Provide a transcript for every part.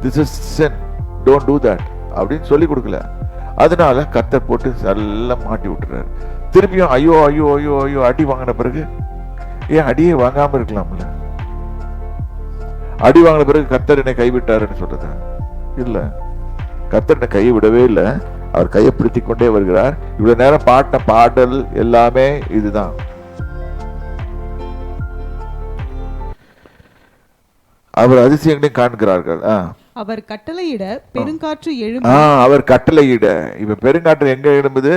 This is sin, don't do that அப்படின்னு சொல்லி கொடுக்கல. அதனால கர்த்தர் போட்டு எல்லாம் மாட்டி விட்டுறாரு. திருப்பியும் ஐயோ ஐயோ ஐயோ ஐயோ அடி வாங்கின பிறகு, ஏன் அடியே வாங்காம இருக்கலாம்ல? அடி வாங்கின பிறகு கர்த்தர் என்னை கைவிட்டாருன்னு சொல்றது இல்ல. கர்த்தர் என்னை கையை விடவே இல்லை, அவர் கையை பிடித்து கொண்டே வருகிறார். இவ்வளவு நேரம் பாட்ட பாடல் எல்லாமே இதுதான். அவர் அதிசயங்களையும் காண்கிறார்கள். அவர் கட்டளையிட பெருங்காற்று எழும்பி, அவர் கட்டளையிட, இப்ப பெருங்காற்று எங்க எழும்புது?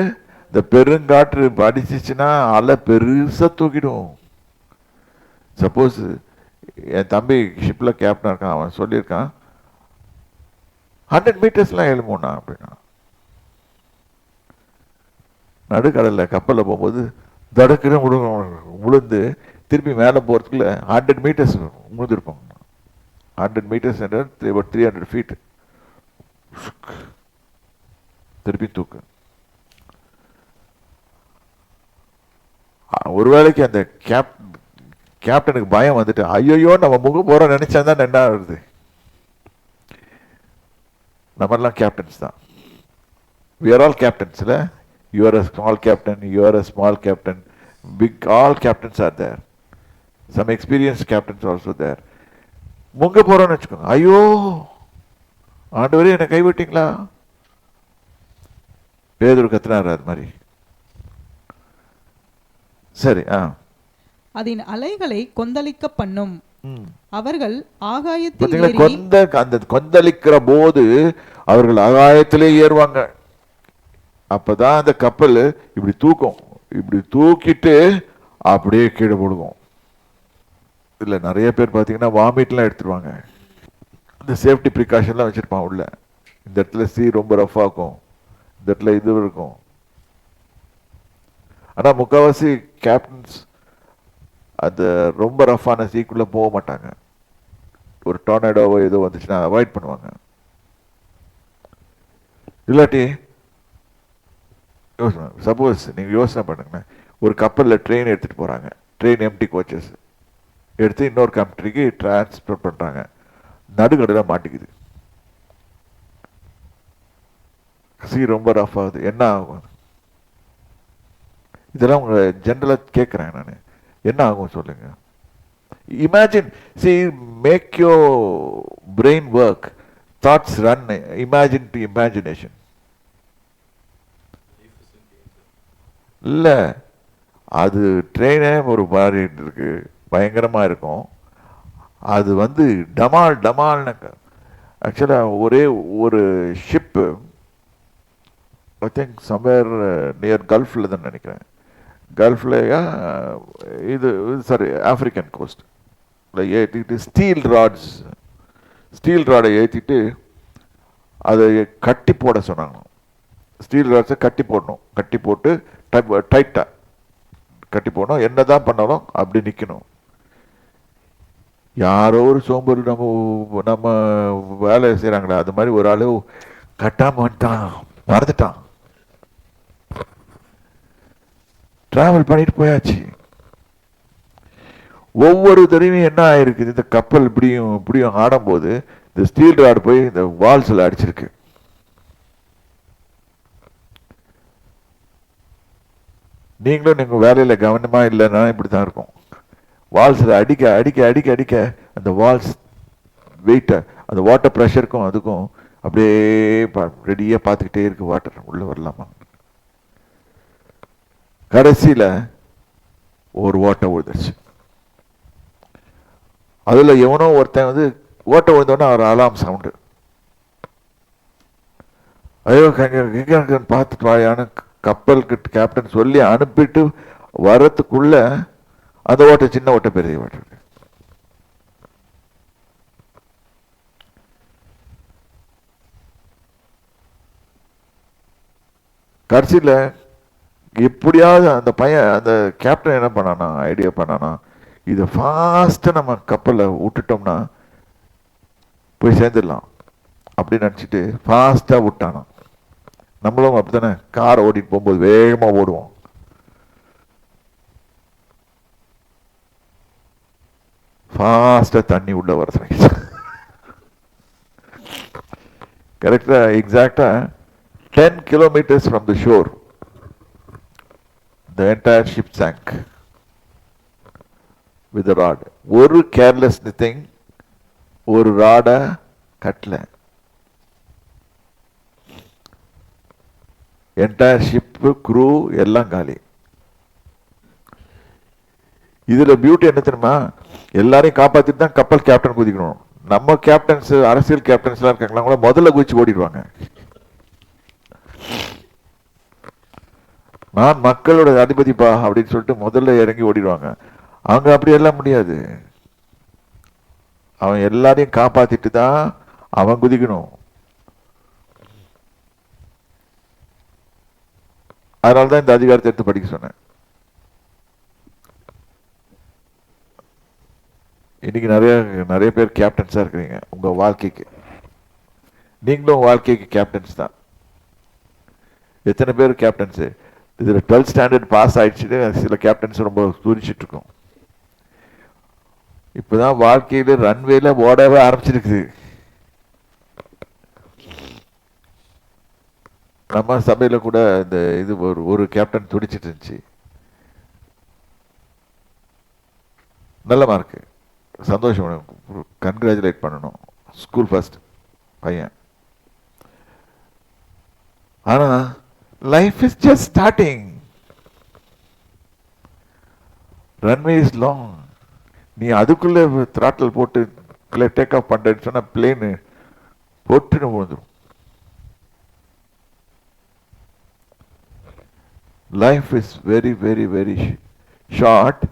இந்த பெருங்காற்று அடிச்சிச்சுன்னா அலை பெருசா தூக்கிடும். சப்போஸ் என் தம்பி ஷிப்ல கேப்டன் இருக்கான், அவன் சொல்லியிருக்கான் 100 மீட்டர்ஸ்லாம் எழும்புனா அப்படின்னா. நடுக்கடல்ல கப்பல்ல போகும்போது தடக்குன்னு உளுந்து திருப்பி மேலே போறதுக்குள்ள 100 மீட்டர்ஸ் உழுதுருப்பாங்க. 100 meters and 300 feet. திருப்பி தூக்கு. ஒருவேளைக்கு அந்த கேப்டனுக்கு பயம் வந்துட்டு ஐயோ நம்ம முக போறோம் நினைச்சா தான் என்ன வருது. நம்மெல்லாம் கேப்டன்ஸ் தான். we are all captains. You are a small captain, you are a small captain, big, all captains are there. Some experienced captains also there. முங்க போறோம்னு வச்சுக்கோங்க, ஐயோ ஆண்டவரே என்னை கைவிட்டீங்களா? பேதுரு கத்துனாரு அது மாதிரி. சரி. அதன் அலைகளை கொந்தளிக்க பண்ணும். அவர்கள் ஆகாயத்தில் அந்த கொந்தளிக்கிற போது அவர்கள் ஆகாயத்திலே ஏறுவாங்க. அப்பதான் அந்த கப்பல் இப்படி தூக்கும், இப்படி தூக்கிட்டு அப்படியே கீழே போடுவோம். இல்லை நிறைய பேர் பார்த்தீங்கன்னா வாமிட்லாம் எடுத்துருவாங்க. இந்த சேஃப்டி ப்ரிகாஷன்லாம் வச்சுருப்பான் உள்ள. இந்த இடத்துல சீ ரொம்ப ரஃபாக இருக்கும், இந்த இடத்துல இது இருக்கும். ஆனால் முக்கால்வாசி கேப்டன்ஸ் அது ரொம்ப ரஃப்பான சீக்குள்ளே போக மாட்டாங்க. ஒரு டொர்னேடோவோ ஏதோ வந்துச்சுன்னா அவாய்ட் பண்ணுவாங்க. இல்லாட்டி சப்போஸ் நீங்கள் யோசனை பண்ணுங்களேன், ஒரு கப்பலில் ட்ரெயின் எடுத்துகிட்டு போகிறாங்க, ட்ரெயின் எம்டி கோச்சஸ் எடுத்து இன்னொரு கண்ட்ரிக்கு டிரான்ஸ்பர் பண்ணுறாங்க, நடுக்கடலில் மாட்டிக்குது, சீ ரொம்ப ரஃப் ஆகுது, என்ன ஆகும்? இதெல்லாம் உங்களை ஜென்ரலாக கேட்குறேன் நான், என்ன ஆகும் சொல்லுங்க. Imagine, see make your brain work, thoughts run, imagine to imagination. இல்லை அது ட்ரெயினே ஒரு மாதிரி இருக்கு, பயங்கரமாக இருக்கும். அது வந்து டமால் டமால்னு. ஆக்சுவலாக ஒரே ஒரு ship I think somewhere near கல்ஃபில் தான் நினைக்கிறேன், கல்ஃப்லையா இது சாரி ஆஃப்ரிக்கன் கோஸ்ட் ஏற்றிட்டு ஸ்டீல் ராடை ஏற்றிட்டு அதை கட்டி போட சொன்னாங்க. ஸ்டீல் ராட்ஸை கட்டி போடணும், கட்டி போட்டு டைட்டாக கட்டி போடணும். என்ன தான் பண்ணாலும் அப்படி நிற்கணும். யாரோ ஒரு சோம்பேறி நம்ம வேலை செய்கிறாங்களே அது மாதிரி ஒரு ஆள் கட்டாமல் வந்துட்டான், மறந்துட்டான், டிராவல் பண்ணிட்டு போயாச்சு. ஒவ்வொரு தடவையும் என்ன ஆயிருக்குது, இந்த கப்பல் இப்படியும் ஆடும்போது இந்த ஸ்டீல் ராடு போய் இந்த வால்ஸில் அடிச்சிருக்கு. நீங்களும் நீங்கள் வேலையில் கவனமாக இல்லைன்னா இப்படி தான் இருக்கும். வால்ஸில் அடிக்க அடிக்க அடிக்க அடிக்க அந்த வால்ஸ் வெயிட்டை, அந்த வாட்டர் ப்ரெஷருக்கும் அதுக்கும் அப்படியே ரெடியாக பார்த்துக்கிட்டே இருக்கு, வாட்டர் உள்ளே வரலாமா. கடைசியில் ஒரு ஓட்டை விழுந்துருச்சு. அதில் எவனோ ஒருத்தன் வந்து ஓட்டை விழுந்தோடனே ஒரு அலாம் சவுண்டு, ஐயோ பார்த்துட்டு வாயான்னு கப்பலுக்கு கேப்டன் சொல்லி அனுப்பிட்டு வரத்துக்குள்ள அந்த ஓட்டை சின்ன ஓட்டை பெரிய ஓட்டை. கடைசியில் எப்படியாவது அந்த பையன் அந்த கேப்டன் என்ன பண்ணானா, ஐடியா பண்ணானா, இதை ஃபாஸ்ட்டாக நம்ம கப்பலை விட்டுட்டோம்னா போய் சேர்ந்துடலாம் அப்படின்னு நினச்சிட்டு ஃபாஸ்ட்டாக விட்டானா. நம்மளும் அப்படி தானே, காரை ஓட்டிட்டு போகும்போது வேகமாக ஓடுவோம். ஃபாஸ்ட்டாக தண்ணி உள்ள வர கரெக்டா எக்ஸாக்டா 10 kilometers from the shore the entire ship sank with a rod. ஒரு கேர்லெஸ் திங், ஒரு ராட கட்டல, என்டையர் ஷிப் குரூ எல்லாம் காலி. இதுல பியூட்டி என்ன தெரியுமா, எல்லாரையும் காப்பாத்திட்டு தான் கப்பல் கேப்டன் குதிக்கணும். நம்ம கேப்டன்ஸ், அரசியல் கேப்டன்ஸ் எல்லாம் இருக்காங்களா கூட முதல்ல குதிச்சு ஓடிடுவாங்க. நான் மக்களோட அதிபதிப்பா அப்படின்னு சொல்லிட்டு முதல்ல இறங்கி ஓடிடுவாங்க. அவங்க அப்படி எல்லாம் முடியாது, அவன் எல்லாரையும் காப்பாத்திட்டு தான் அவன் குதிக்கணும். அதனாலதான் இந்த அதிகாரத்தை எடுத்து படிக்க சொன்னேன். இன்னைக்கு நிறைய பேர் கேப்டன்ஸா இருக்கிறீங்க உங்க வாழ்க்கைக்கு. நீங்களும் வாழ்க்கைக்கு கேப்டன்ஸ் தான். எத்தனை பேர் கேப்டன்ஸ் இதுல 12th ஸ்டாண்டர்ட் பாஸ் ஆயிடுச்சுட்டு சில கேப்டன்ஸ் ரொம்ப துரிச்சிட்டு இருக்கோம். இப்பதான் வாழ்க்கையில ரன்வேல ஓடவே ஆரம்பிச்சிருக்குது. நம்ம சபையில கூட இந்த இது ஒரு கேப்டன் துடிச்சிட்டு இருந்துச்சு. நல்ல மார்க்கு, சந்தோஷம், கன்கிராச்சுலேட் பண்ணணும். ஸ்கூல் ஃபர்ஸ்ட் பையன். ஆனா life is just starting. Runway is long. நீ அதுக்குள்ள த்ராட்டில் போட்டு டேக் ஆஃப் பண்றேன்னு சொன்னா பிளேனு போட்டுன்னு விழுந்துடும். Life is very very very short,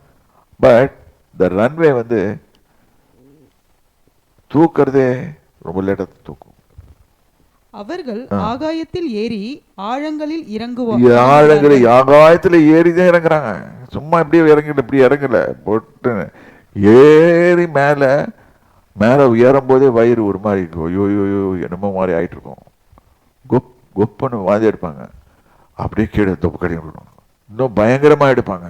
but the runway வந்து தூக்கிறதே ரொம்ப லேட்டா தூக்கும். அவர்கள் ஆகாயத்தில் ஏறி ஆழங்களில் ஆகாயத்துல ஏறிதான் இறங்குறாங்க. சும்மா இப்படியே இறங்கல போட்டு ஏறி மேல உயரும் போதே வயிறு ஒரு மாதிரி ஐயோ என்னமோ மாதிரி ஆயிட்டு இருக்கும். கொப்புன்னு வாந்தி எடுப்பாங்க. அப்படியே கீழே தொப்பு கடி விடணும். இன்னும் பயங்கரமா எடுப்பாங்க.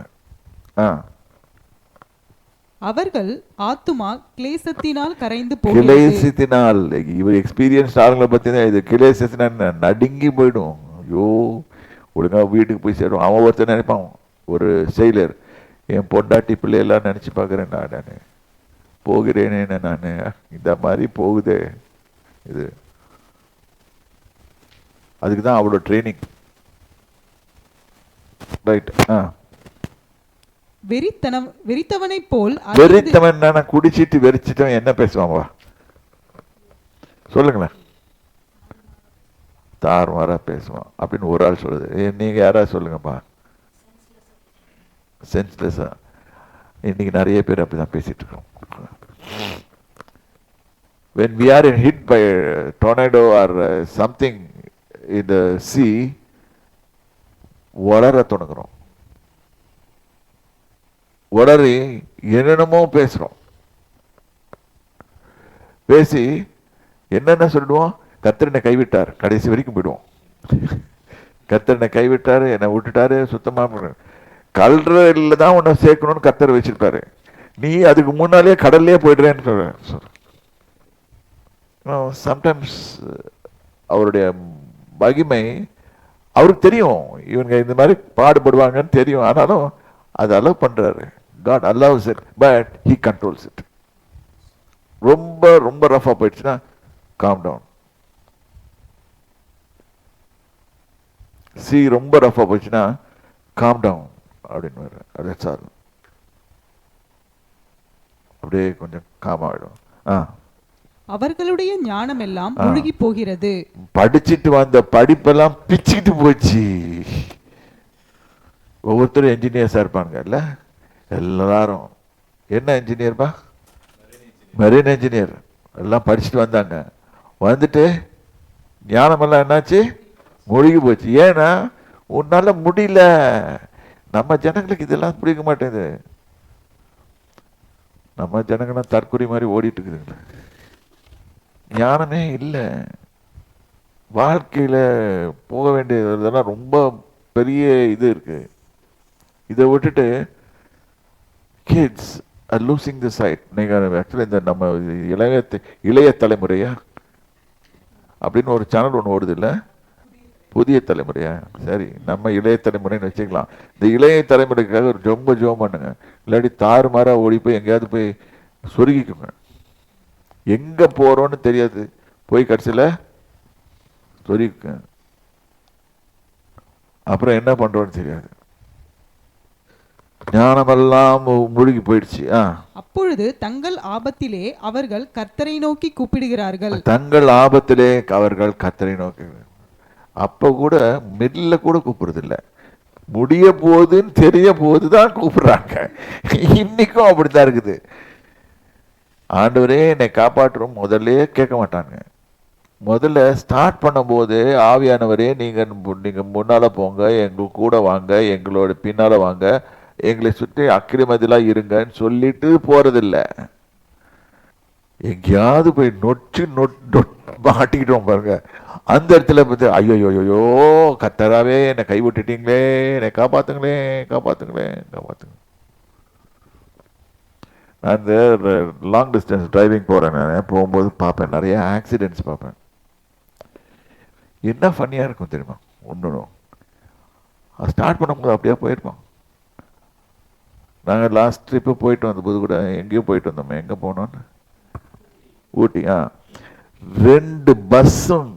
அவர்கள் ஆத்துமா கிளேசத்தினால் கரைந்து கிளேசத்தினால். இவர் எக்ஸ்பீரியன்ஸ் ஆளுங்களை பத்தி தான் இது. கிளேசத்தினால் நடுங்கி போயிடும். ஐயோ ஒழுங்கா வீட்டுக்கு போய் சேரும். அவன் ஒருத்தர் நினைப்பான், ஒரு செயலர், என் பொண்டாட்டி பிள்ளை எல்லாம் நினைச்சு பார்க்குறேன் நான் போகிறேனே, நான் இந்த மாதிரி போகுதே இது. அதுக்கு தான் அவ்வளோ ட்ரைனிங். ரைட். வெறித்தவனை போல். வெறித்தவன் குடிச்சிட்டு வெறிச்சிட்டவன் என்ன பேசுவான் சொல்லுங்களேன். தாறுமாறா பேசுவான் அப்படின்னு ஒரு ஆள் சொல்லுது. நீங்க யாராவது சொல்லுங்கப்பா. சென்ஸ்லெஸ்ஸா. இன்னைக்கு நிறைய பேர் அப்படிதான் பேசிட்டு இருக்கோம். When we are hit by a tornado or something in the sea, வளர தொடங்குறோம். உடறி என்னென்னமோ பேசுறோம். பேசி என்னென்ன சொல்லுவோம், கர்த்தர் என்னை கைவிட்டார், கடைசி வரைக்கும் போயிடுவோம். கர்த்தர் என்னை கைவிட்டாரு, என்னை விட்டுட்டாரு, சுத்தமா கல்றில் தான் உன்னை சேர்க்கணும்னு கர்த்தர் வச்சிருப்பாரு. நீ அதுக்கு முன்னாலே கடல்லே போயிடுறேன்னு சொல்ற. சம்டைம்ஸ் அவருடைய மகிமை அவருக்கு தெரியும். இவங்க இந்த மாதிரி பாடுபடுவாங்கன்னு தெரியும். ஆனாலும் அது அலோவ் பண்றாரு. God allows it, but he controls it. ரொம்ப ரொம்ப ரஃபா போயிடுச்சுன்னா calm down. சி ரொம்ப ரஃபா போயிடுச்சுன்னா calm down அப்படின்னு. that's all. அப்படியே கொஞ்சம் காம் ஆயிடும். அவர்களுடைய ஞானம் எல்லாம் முழுகி போகிறது. படிச்சுட்டு வந்த படிப்பெல்லாம் பிச்சுக்கிட்டு போச்சு. ஒவ்வொருத்தரும் என்ஜினியர்ஸா இருப்பாங்க இல்ல, எல்லாரும். என்ன என்ஜினியர்பா? Marine engineer. எல்லாம் படிச்சுட்டு வந்தாங்க. வந்துட்டு ஞானமெல்லாம் என்னாச்சு? முழுகி போச்சு. ஏன்னா உன்னால முடியல. நம்ம ஜனங்களுக்கு இதெல்லாம் பிடிக்க மாட்டேங்குது. நம்ம ஜனங்கள்லாம் தற்கொலை மாதிரி ஓடிட்டு இருக்குதுங்க. ஞானமே இல்லை. வாழ்க்கையில போக வேண்டியதெல்லாம் ரொம்ப பெரிய இது இருக்கு. இதை விட்டுட்டு kids are losing the sight. நீங்கள் ஆக்சுவலி இந்த நம்ம இளைய தலைமுறையா அப்படின்னு ஒரு சேனல் ஒன்று ஓடுது இல்லை, புதிய தலைமுறையா? சரி, நம்ம இளைய தலைமுறைன்னு வச்சுக்கலாம். இந்த இளைய தலைமுறைக்காக ஒரு ரொம்ப ஜோம் பண்ணுங்க, இல்லாட்டி தாறுமாறா ஓடி போய் எங்கேயாவது போய் சொருகிக்குங்க. எங்க போறோன்னு தெரியாது, போய் கடைசியில் சொருகிக்குங்க. அப்புறம் என்ன பண்றோன்னு தெரியாது, ஞானமெல்லாம் மூழ்கி போயிடுச்சு. அப்பொழுது தங்கள் ஆபத்திலே அவர்கள் கர்த்தரை நோக்கி கூப்பிடுகிறார்கள். தங்கள் ஆபத்திலே அவர்கள் கர்த்தரை நோக்கி, அப்ப கூட மில்ல கூட கூப்பிடுறது இல்லை, முடிய போகுதுன்னு தெரிய போதுதான் கூப்பிடுறாங்க. இன்னைக்கும் அப்படித்தான் இருக்குது. ஆண்டவரே என்னை காப்பாற்றும் முதல்ல கேட்க மாட்டாங்க. முதல்ல ஸ்டார்ட் பண்ணும்போது ஆவியானவரே நீங்க முன்னால போங்க, எங்க கூட வாங்க, எங்களோட பின்னால வாங்க, எங்களை சுற்றி அக்கிரமதிலா இருங்கன்னு சொல்லிட்டு போறதில்லை. எங்கேயாவது போய் நொச்சு மாட்டிக்கிட்டோம் பாருங்க, அந்த இடத்துல பார்த்து ஐயோ கத்தராவே என்னை கைவிட்டுட்டீங்களே, என்னை காப்பாத்துங்களே காப்பாத்துங்களே காப்பாத்துங்க. நான் இந்த லாங் டிஸ்டன்ஸ் டிரைவிங் போறேன், நான் போகும்போது பார்ப்பேன், நிறைய ஆக்சிடென்ட்ஸ் பார்ப்பேன். என்ன ஃபன்னியாக இருக்கும் தெரியுமா? ஒன்றும் ஸ்டார்ட் பண்ணும்போது அப்படியே போயிருப்போம். நாங்கள் லாஸ்ட் ட்ரிப்பு போயிட்டு வந்தபோது கூட எங்கேயோ போயிட்டு வந்தோம், எங்கே போனோன்னு ஊட்டி. 2 பஸ்ஸும்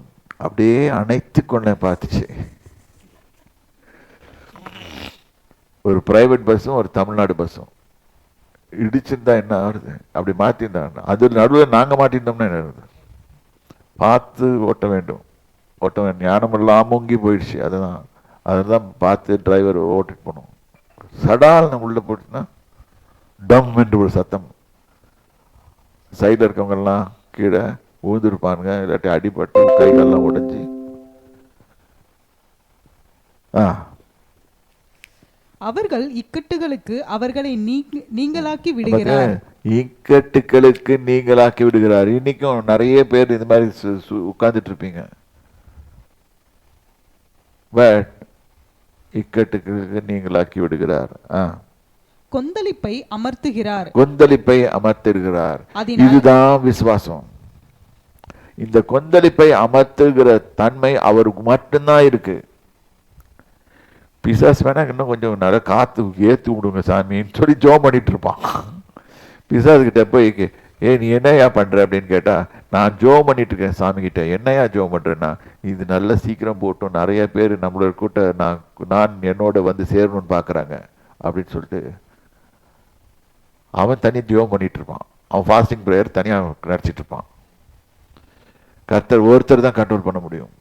அப்படியே அணைத்து கொண்டே பார்த்துச்சு. ஒரு பிரைவேட் பஸ்ஸும் ஒரு தமிழ்நாடு பஸ்ஸும் இடிச்சிருந்தா என்ன ஆகுது, அப்படி மாற்றிருந்தாங்க. அது நடுவில் நாங்கள் மாட்டிருந்தோம்னா என்ன ஆகுது? பார்த்து ஓட்ட வேண்டும், ஓட்ட வேண்டும். ஞானமெல்லாம் மூங்கி போயிடுச்சு. அதுதான் பார்த்து டிரைவர் ஓட்டிட்டு போனோம். சடால் உள்ள போட்டுன்னா டம் என்று ஒரு சத்தம். சைடில் இருக்கவங்கெல்லாம் கீழே ஊந்துருப்பானுங்க, இல்லாட்டி அடிபட்டு கைகள்லாம் உடைஞ்சி. அவர்கள் இக்கட்டுகளுக்கு அவர்களை நீங்களாக்கி விடுகிறார். இக்கட்டுகளுக்கு நீங்களாக்கி விடுகிறார். இன்னைக்கும் நிறைய பேர் இந்த மாதிரி உட்கார்ந்துட்டு இருப்பீங்க. பட் இக்கட்டுகளுக்கு நீங்களாக்கி விடுகிறார். கொந்தளிப்பை அமர்த்துகிறார். கொந்தளிப்பை அமர்த்துகிறார். இதுதான் விசுவாசம். இந்த கொந்தளிப்பை அமர்த்துகிற தன்மை அவருக்கு மட்டும்தான் இருக்கு. பிசாசு வேணா இன்னும் கொஞ்சம் நிறைய காத்து ஏத்து விடுங்க சாமின்னு சொல்லி ஜோம் பண்ணிட்டு இருப்பான். பிசாசு கிட்ட போய் நீ என்னையா பண்ற அப்படின்னு கேட்டா, நான் ஜோம் பண்ணிட்டு இருக்கேன் சாமி கிட்ட. என்னையா ஜோம் பண்றேன்னா, இது நல்ல சீக்கிரம் போட்டும், நிறைய பேர் நம்மளோட கூட்ட நான் என்னோட வந்து சேரணும்னு பாக்குறாங்க அப்படின்னு சொல்லிட்டு அவன் தனி ஜோம் பண்ணிட்டு இருப்பான். அவன் ஃபாஸ்டிங் ப்ரேயர் தனியாக நடிச்சிட்டு இருப்பான். கர்த்தர் ஒருத்தர் தான் கண்ட்ரோல் பண்ண முடியும்.